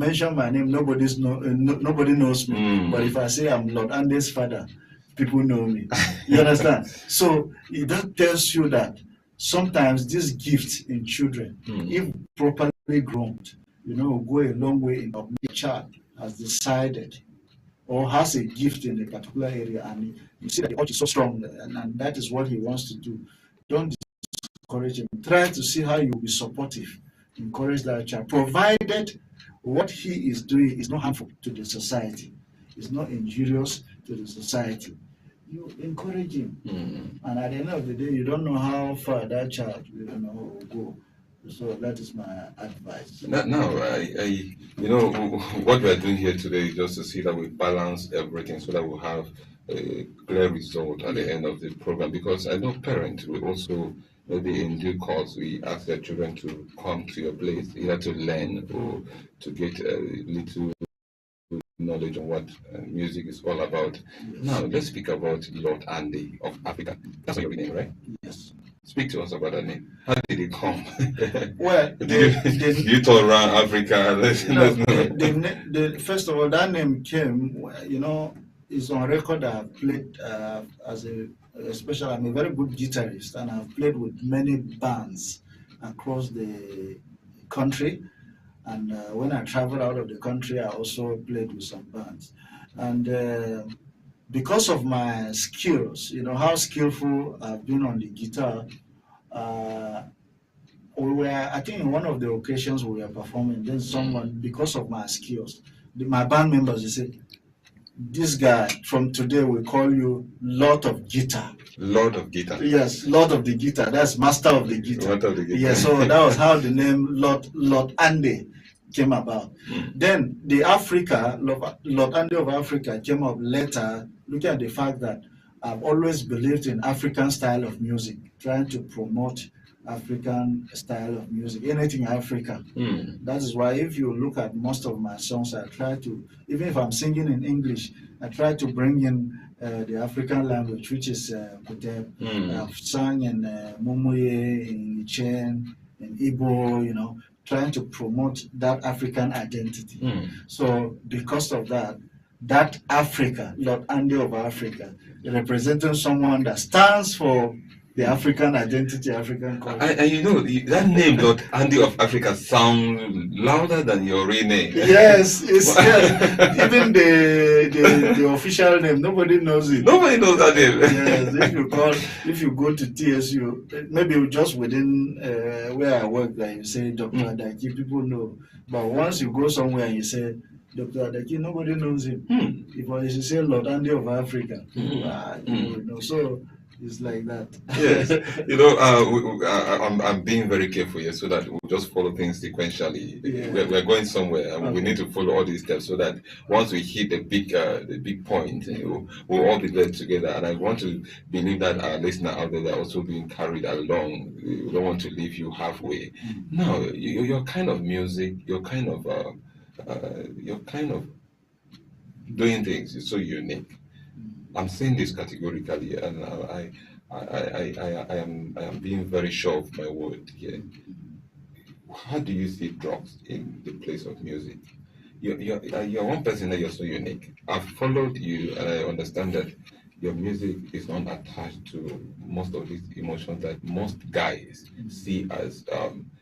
mention my name, nobody knows me. But if I say I'm Lord Andy's father, people know me. You understand? So that tells you that sometimes this gift in children, if properly groomed, will go a long way in a child has decided or has a gift in a particular area, and you see that the urge is so strong, and that is what he wants to do. Don't discourage him. Try to see how you will be supportive. Encourage that child, provided what he is doing is not harmful to the society, is not injurious to the society. You encourage him, and at the end of the day, you don't know how far that child will go. So that is my advice. Now, what we are doing here today is just to see that we balance everything so that we have a clear result at the end of the program. Because I know parents will also, maybe in due course, we ask their children to come to your place, either to learn or to get a little knowledge on what music is all about. Yes. Now, let's speak about Lord Andy of Africa. That's your name, right? Yes. Speak to us about that name. How did it come? Well, did you tour around Africa? First of all, that name came, is on record. I've played especially, I'm a very good guitarist, and I've played with many bands across the country. And when I traveled out of the country, I also played with some bands. And because of my skills, how skillful I've been on the guitar, I think in one of the occasions we were performing, then someone, because of my skills, my band members, they said, this guy, from today we call you Lord of Guitar. Lord of Guitar? Yes, Lord of the Guitar. That's Master of the Guitar. Lord of the Guitar. Yeah, so that was how the name Lord Andy came about. Then the Lord Andy of Africa came up later, looking at the fact that I've always believed in African style of music, trying to promote African style of music, anything African. That is why if you look at most of my songs, I try to, even if I'm singing in English, I try to bring in the African language, which is Kuteb. I've sung in Mumuye, in Ichen, in Igbo, trying to promote that African identity. So because of that Africa, Lord Andy of Africa, representing someone that stands for the African identity, African culture. And that name, Lord Andy of Africa, sounds louder than your real name. Yes, even the official name, nobody knows it. Nobody knows that name. Yes, if you go to TSU, maybe just within where I work, like you say Dr. Adaki, people know. But once you go somewhere and you say Dr. Adaki, nobody knows him. If you say Lord Andy of Africa, So it's like that. Yes, I'm being very careful here so that we'll just follow things sequentially. Yeah. We're going somewhere, and we need to follow all these steps so that once we hit the big point, we'll all be there together. And I want to believe that our listener out there are also being carried along. We don't want to leave you halfway. Now, your kind of music, your kind of doing things is so unique. I'm saying this categorically, and I am being very sure of my word here. How do you see drugs in the place of music? You're one person that you're so unique. I've followed you, and I understand that your music is not attached to most of these emotions that most guys see as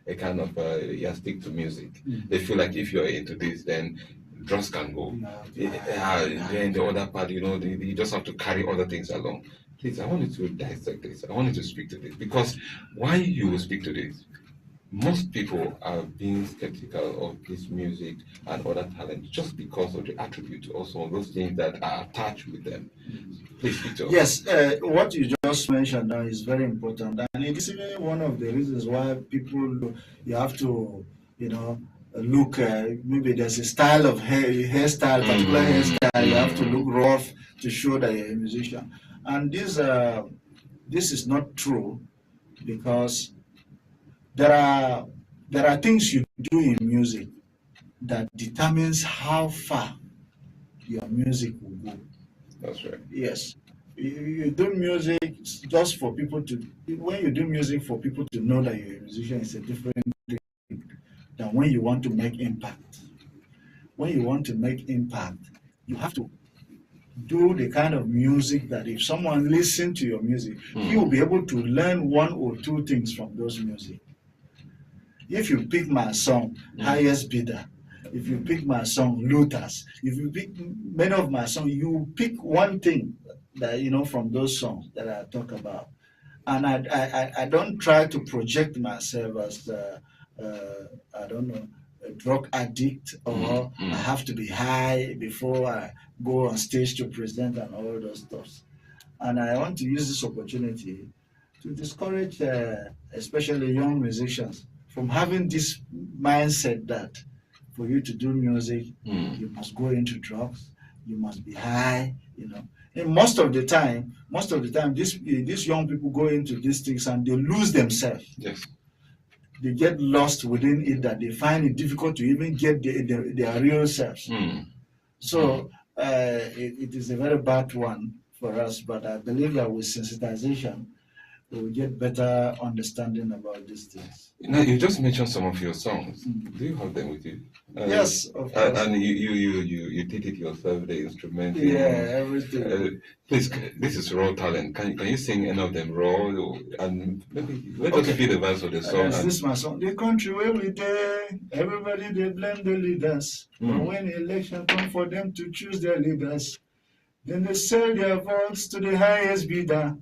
a kind of stick to music. They feel like if you're into this, then drugs can go. Then the other part, you just have to carry other things along. Please, I want you to dissect this. I want you to speak to this. Because why you will speak to this, most people are being skeptical of this music and other talent just because of the attributes, also those things that are attached with them. Please speak to us. Yes, what you just mentioned now is very important. And it is even one of the reasons why people, you have to, look, maybe there's a style of hairstyle, particular hairstyle, you have to look rough to show that you're a musician. And this is not true, because there are things you do in music that determines how far your music will go. That's right. Yes. You do music just for people to, when you do music for people to know that you're a musician, it's a different thing than when you want to make impact. when you want to make impact, you have to do the kind of music that if someone listens to your music, he will be able to learn one or two things from those music. If you pick my song, Highest Bidder, if you pick my song, Looters, if you pick many of my songs, you pick one thing that from those songs that I talk about. And I don't try to project myself as I don't know, a drug addict, or I have to be high before I go on stage to present and all those stuff. And I want to use this opportunity to discourage, especially young musicians, from having this mindset that for you to do music, you must go into drugs, you must be high, And most of the time, these young people go into these things and they lose themselves. Yes. They get lost within it, that they find it difficult to even get their real selves. So it is a very bad one for us, but I believe that with sensitization, we will get better understanding about these things. You just mentioned some of your songs. Do you have them with you? Yes, of course. And you did it yourself, the instrumental. Yeah, everything. Please, this is raw talent. Can you sing any of them raw? And maybe let us feel the verse of the song. This is my song. The country where we there, everybody they blame the leaders. But when election come for them to choose their leaders, then they sell their votes to the highest bidder.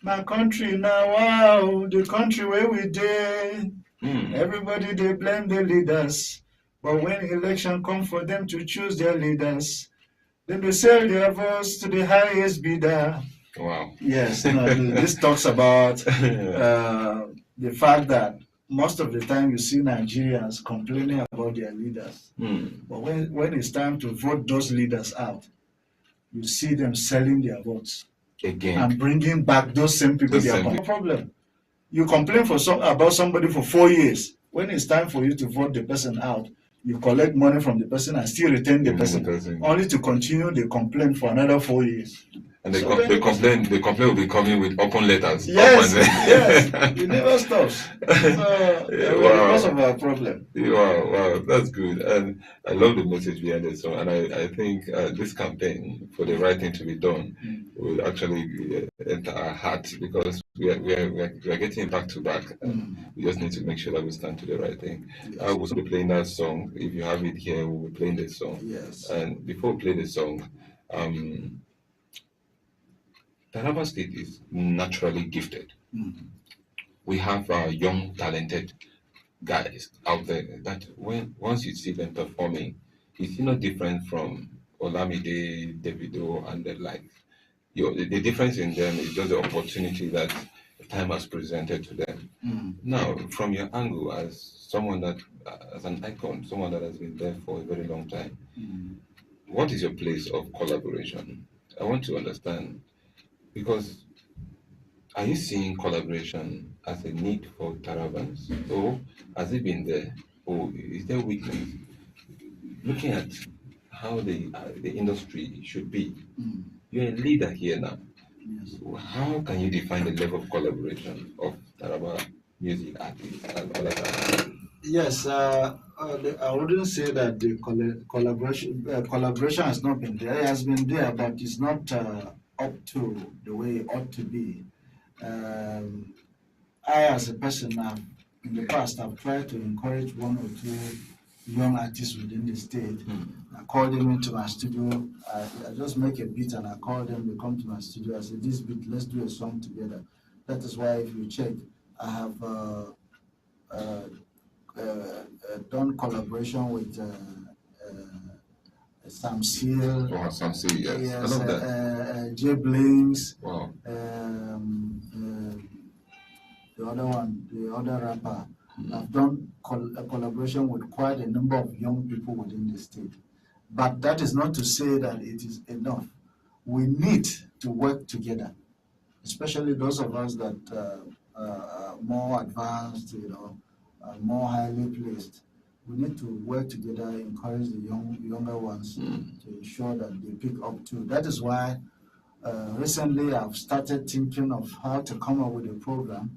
My country now, wow, the country where we there. Everybody they blame the leaders. But when election come for them to choose their leaders, then they sell their votes to the highest bidder. Wow. Yes, this talks about the fact that most of the time you see Nigerians complaining about their leaders. But when it's time to vote those leaders out, you see them selling their votes again and bringing back those same people. No problem. You complain about somebody for 4 years. When it's time for you to vote the person out, you collect money from the person and still retain the person, only to continue the complaint for another 4 years. And the complaint will be coming with open letters. Yes, yes, it never stops. So because of our problem. Wow, that's good. And I love the message behind it. So, and I think this campaign for the right thing to be done will actually enter our heart, because we are getting back to back. We just need to make sure that we stand to the right thing. Yes. I will be playing that song. If you have it here, we'll be playing the song. Yes. And before we play the song, Taraba State is naturally gifted. We have young, talented guys out there that once you see them performing, it's not different from Olamide, Davido, and the like. The difference in them is just the opportunity that time has presented to them. Now, from your angle as someone that, as an icon, someone that has been there for a very long time, what is your place of collaboration? I want to understand. Because are you seeing collaboration as a need for Tarabans, or has it been there, or is there weakness? Looking at how the industry should be, you're a leader here now. Yes. How can you define the level of collaboration of Taraba music artists and other artists? Yes, I wouldn't say that the collaboration has not been there. It has been there, but it's not up to the way it ought to be. I, as a person, in the past, I've tried to encourage one or two young artists within the state. I call them into my studio. I just make a beat and I call them. They come to my studio. I say, "This beat, let's do a song together." That is why, if you check, I have done collaboration with Sam Seal. Oh, Sam Seal, yes. I love that. J Blinks. Wow. The other rapper. I've done a collaboration with quite a number of young people within the state. But that is not to say that it is enough. We need to work together, especially those of us that are more advanced, more highly placed. We need to work together, encourage the younger ones to ensure that they pick up too. That is why recently I've started thinking of how to come up with a program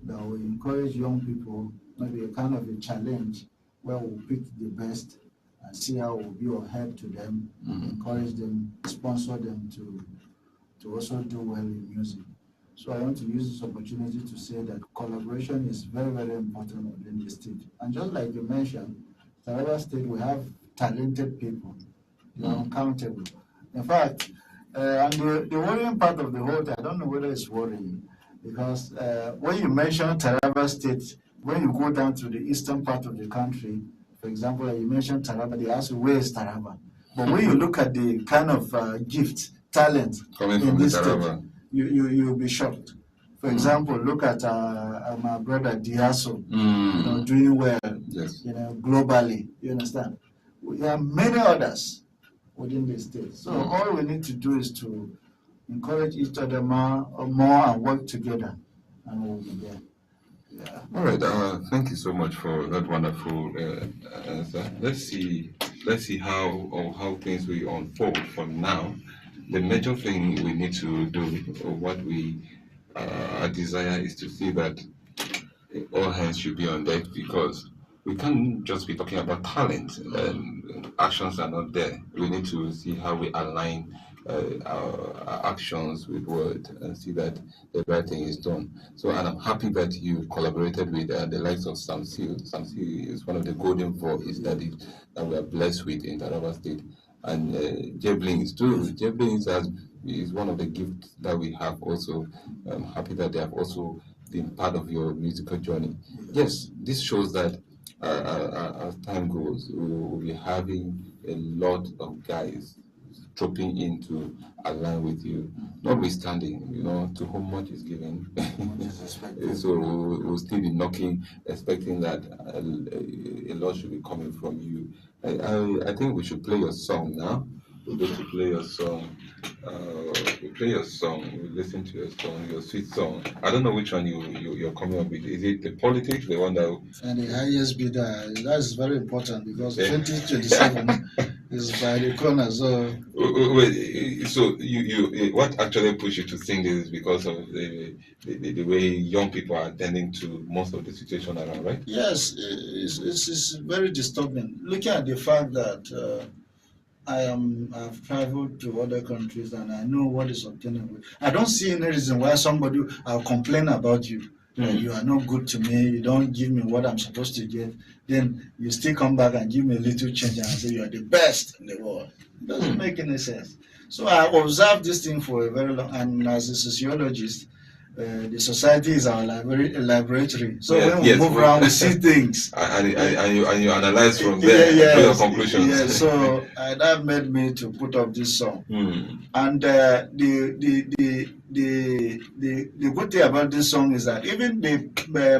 that will encourage young people, maybe a kind of a challenge where we'll pick the best and see how we'll be of help to them, encourage them, sponsor them to also do well in music. So I want to use this opportunity to say that collaboration is very, very important within the state. And just like you mentioned, Taraba State, we have talented people. They are uncountable. In fact, and the worrying part of the whole thing, I don't know whether it's worrying, because when you mention Taraba State, when you go down to the eastern part of the country, for example, like you mentioned Taraba, they ask you, where is Taraba? But when you look at the kind of gift, talent Coming in from the this state, Taraba. you'll be shocked. For example, look at my brother Diaso, doing well, Yes. globally. You understand? We have many others within the state. So all we need to do is to encourage each other more and work together, and we'll be there. Yeah. All right. Thank you so much for that wonderful answer. Let's see how things will unfold from now. The major thing we need to do, or what we our desire, is to see that all hands should be on deck, because we can't just be talking about talent and actions are not there. We need to see how we align our actions with word and see that the right thing is done. So, and I'm happy that you collaborated with the likes of Samsil. Samsil is one of the golden voices that we are blessed with in Taraba State. And Javelins too. Javelins is one of the gifts that we have also. I'm happy that they have also been part of your musical journey. Yes, this shows that as time goes, we will be having a lot of guys dropping in to align with you, notwithstanding, to whom much is given. So we'll still be knocking, expecting that a lot should be coming from you. I think we should play your song now. We're going to play your song. We play your song. We listen to your song, your sweet song. I don't know which one you're coming up with. Is it the politics, the one that? And the highest bidder. That's very important, because 2027 is by the corner. So wait, so you what actually pushed you to sing this is because of the way young people are attending to most of the situation around, right? yes, it's very disturbing. Looking at the fact that I've traveled to other countries and I know what is obtainable. I don't see any reason why somebody I'll complain about you. You are not good to me. You don't give me what I'm supposed to get. Then you still come back and give me a little change and say you are the best in the world. It doesn't make any sense. So I observed this thing for a very long. And as a sociologist, the society is our laboratory. So when we move around, we see things. And you analyze from there to your conclusions. Yeah, so that made me to put up this song. And the good thing about this song is that even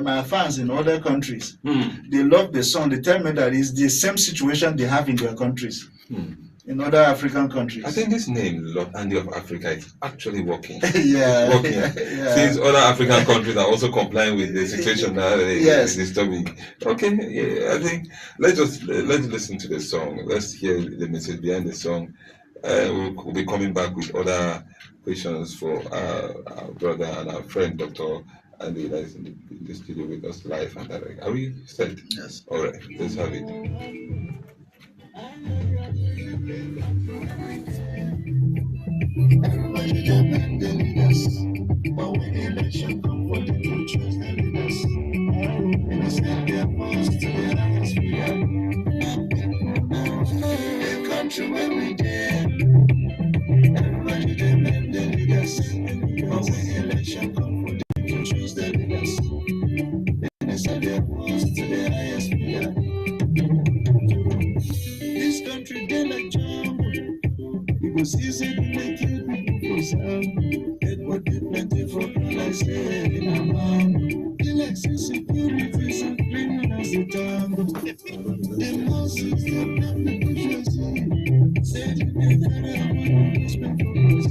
my fans in other countries, they love the song. They tell me that it's the same situation they have in their countries. In other African countries. I think this name, Lord Andy of Africa, is actually working. Yeah. It's working. Yeah. Since other African countries are also complying with the situation now, yes. It's disturbing. Okay, yeah, I think let's listen to the song. Let's hear the message behind the song. We'll be coming back with other questions for our brother and our friend, Dr. Andy, that is in the studio with us live and direct. Are we set? Yes. All right, let's have it. Everybody depend the leaders, but when election come for the future, the leaders, and they send their voice to the highest figure. The country where we did, everybody depend the leaders, but when election come for the future, the leaders, and they send their voice to the highest figure. This country they like jungle. Because easy to make it people for sound. It would be plenty for people say in a man. Election security is a criminals in town. The losses they blame the bourgeoisie. Say the military are one respect for us.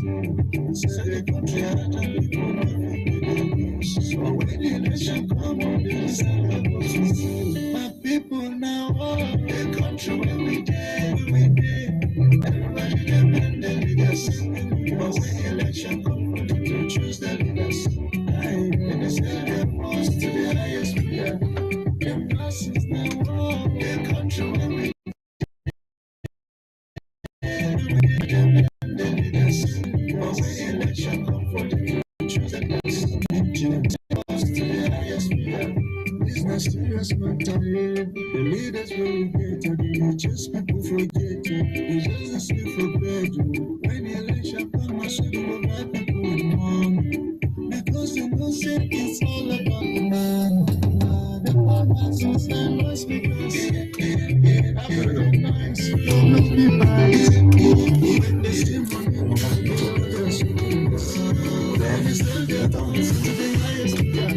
Say the country had a people living. So when the election come on, they say my people now, the country where we did, everybody depend the leaders. But when election come for to choose the leaders, and they sell their voice to the highest figure. The masses now, the country where we investment and love. The leaders will get it. Just people forget it. It's just a sleep for bed. When the election comes, I should have people with money. Because they know say it's all about the man. The farmers and standers because after the nights, don't make me buy it. When they see money, then it's still their dance to the highest bidder.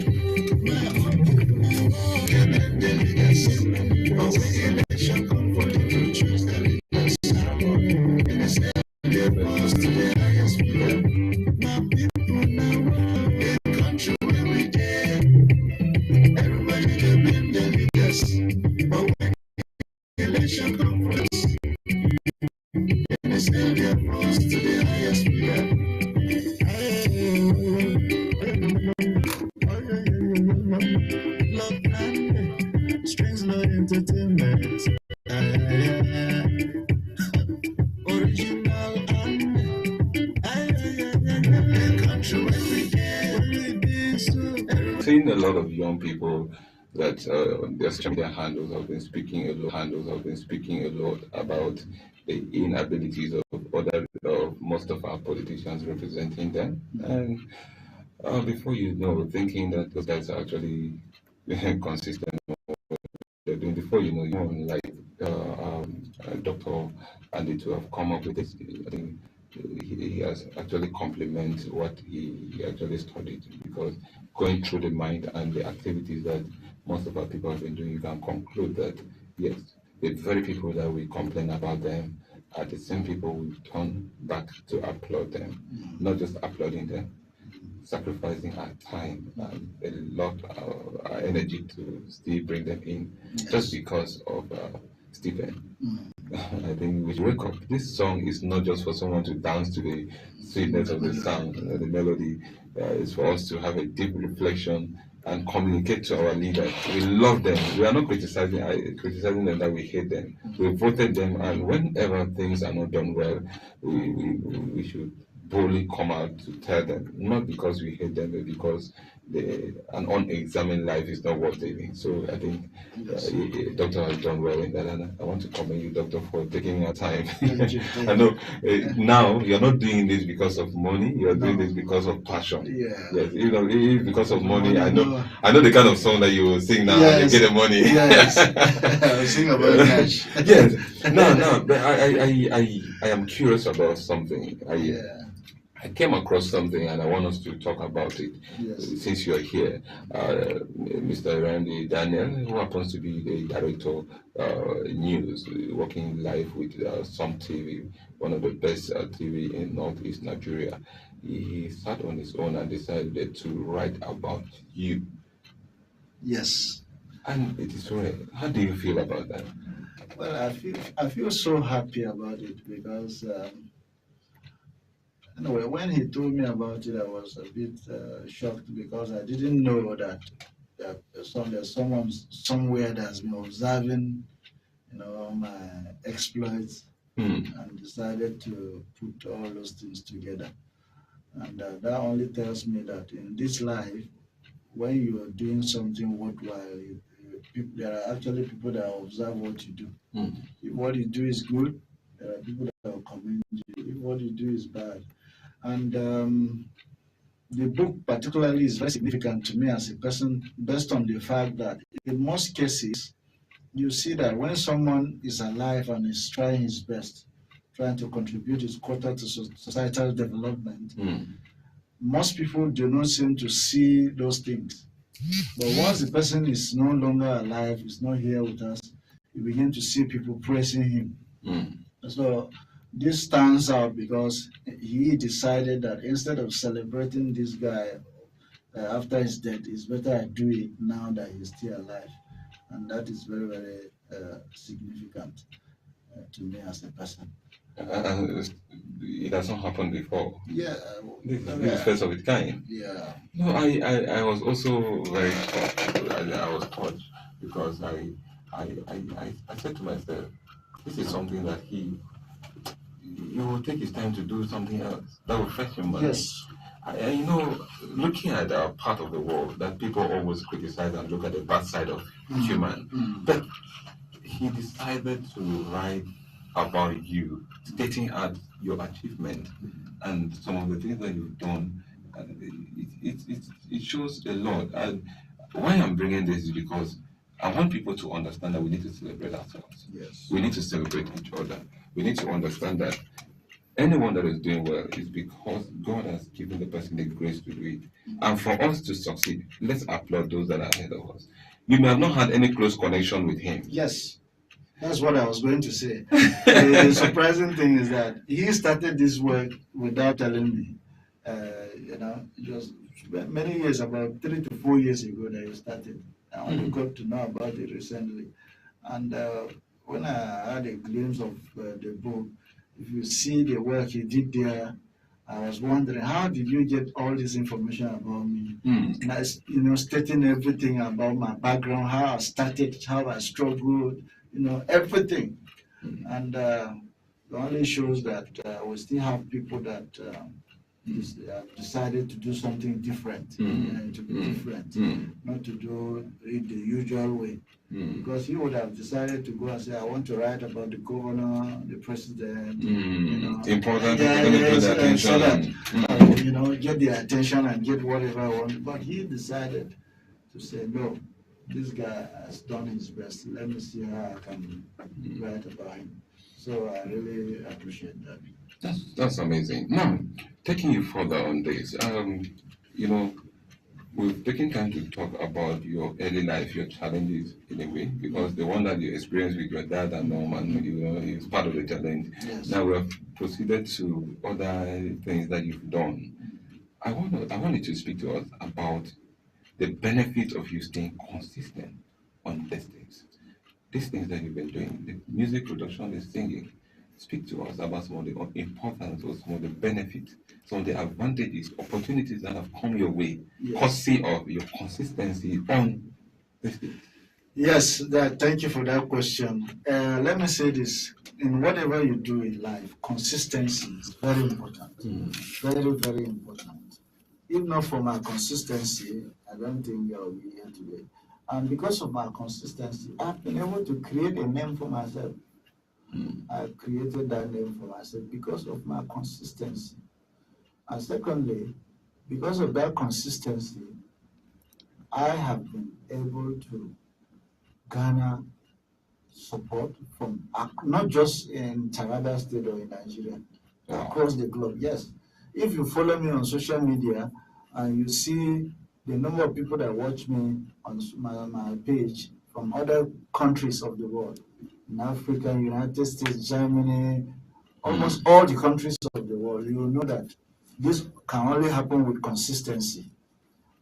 But when election come for them to choose the leaders, and it's still their dance to the highest bidder. My people now run the country where we did. Everybody can blame the leaders, but when election come for us, and it's still their dance to the highest bidder. Love and strings, no entertainment. Original and country every day. Seeing a lot of young people that their social media handles have been speaking a lot about the inabilities of most of our politicians representing them, and before you know, thinking that those guys are actually consistent. They're doing before you know, like Dr. Andy to have come up with this. I think he has actually complemented what he actually studied, because going through the mind and the activities that most of our people have been doing, you can conclude that yes, the very people that we complain about them are the same people we turn back to applaud them, not just applauding them, sacrificing our time and a lot of our energy to still bring them in, just because of Stephen. I think we should wake up. This song is not just for someone to dance to the sweetness of the sound, the melody. It's for us to have a deep reflection and communicate to our leaders. We love them. We are not criticizing them that we hate them. We voted them, and whenever things are not done well, we should boldly come out to tell them, not because we hate them, but because an unexamined life is not worth living. So I think Doctor has done well in that, and I want to commend you, Doctor, for taking your time. I know now you're not doing this because of money; you're doing this because of passion. Yeah. Yes, if because of money, I know the kind of song that you will sing now and you get the money. Yes, I will sing about cash. Yes, no, but I am curious about something. I came across something and I want us to talk about it. Yes. Since you're here. Mr. Randy Daniel, who happens to be the director news, working live with some TV, one of the best TV in Northeast Nigeria. He sat on his own and decided to write about you. Yes. And it is rare. How do you feel about that? Well, I feel so happy about it because anyway, when he told me about it, I was a bit shocked because I didn't know that there's someone somewhere that's been observing, my exploits and decided to put all those things together. And that only tells me that in this life, when you are doing something worthwhile, there are actually people that observe what you do. If what you do is good, there are people that will commend you. If what you do is bad. And the book particularly is very significant to me as a person, based on the fact that in most cases, you see that when someone is alive and is trying his best, trying to contribute his quota to societal development, most people do not seem to see those things. But once the person is no longer alive, is not here with us, you begin to see people praising him. So this stands out because he decided that instead of celebrating this guy after his death, it's better I do it now that he's still alive. And that is very, very significant to me as a person. It has not happened before. Yeah. This is first of its kind. Yeah. No, I was also very shocked. I was touched because I said to myself, this is something that he will take his time to do something else that will fetch him money. Yes. Looking at our part of the world that people always criticize and look at the bad side of human. But he decided to write about you, stating out your achievement and some of the things that you've done. And it shows a lot. And why I'm bringing this is because I want people to understand that we need to celebrate ourselves. Yes. We need to celebrate each other. We need to understand that anyone that is doing well is because God has given the person the grace to do it. And for us to succeed, let's applaud those that are ahead of us. You may have not had any close connection with him. Yes. That's what I was going to say. The surprising thing is that he started this work without telling me. It was many years, about 3 to 4 years ago that he started. I only got to know about it recently. And when I had a glimpse of the book, if you see the work he did there, I was wondering, how did you get all this information about me? And stating everything about my background, how I started, how I struggled, everything. And it only shows that we still have people that decided to do something different, to be different, not to do it the usual way. Because he would have decided to go and say, I want to write about the governor, the president, Important yeah, to get the attention. so that, get the attention and get whatever I want. But he decided to say, no, this guy has done his best. Let me see how I can write about him. So I really appreciate that. That's amazing. Now, taking you further on this, we've taken time to talk about your early life, your challenges in a way, because the one that you experienced with your dad and mom, and is part of the challenge. Yes. Now we have proceeded to other things that you've done. I want you to speak to us about the benefit of you staying consistent on these things that you've been doing, the music production, the singing. Speak to us about some of the importance or some of the benefits, some of the advantages, opportunities that have come your way, courtesy of your consistency on this thing. Yes, thank you for that question. Let me say this. In whatever you do in life, consistency is very important. Very, very important. If not for my consistency, I don't think I will be here today. And because of my consistency, I've been able to create a name for myself. I created that name for myself because of my consistency. And secondly, because of that consistency, I have been able to garner support from not just in Taraba State or in Nigeria, across the globe. Yes, if you follow me on social media and you see the number of people that watch me on my page from other countries of the world, in Africa, United States, Germany, almost all the countries of the world, you will know that this can only happen with consistency.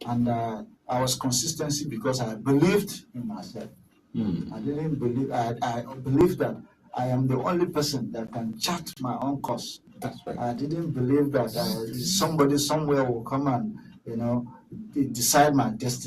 And I was consistency because I believed in myself. I didn't believe, I believed that I am the only person that can chart my own course. That's right. I didn't believe that somebody somewhere will come and, decide my destiny.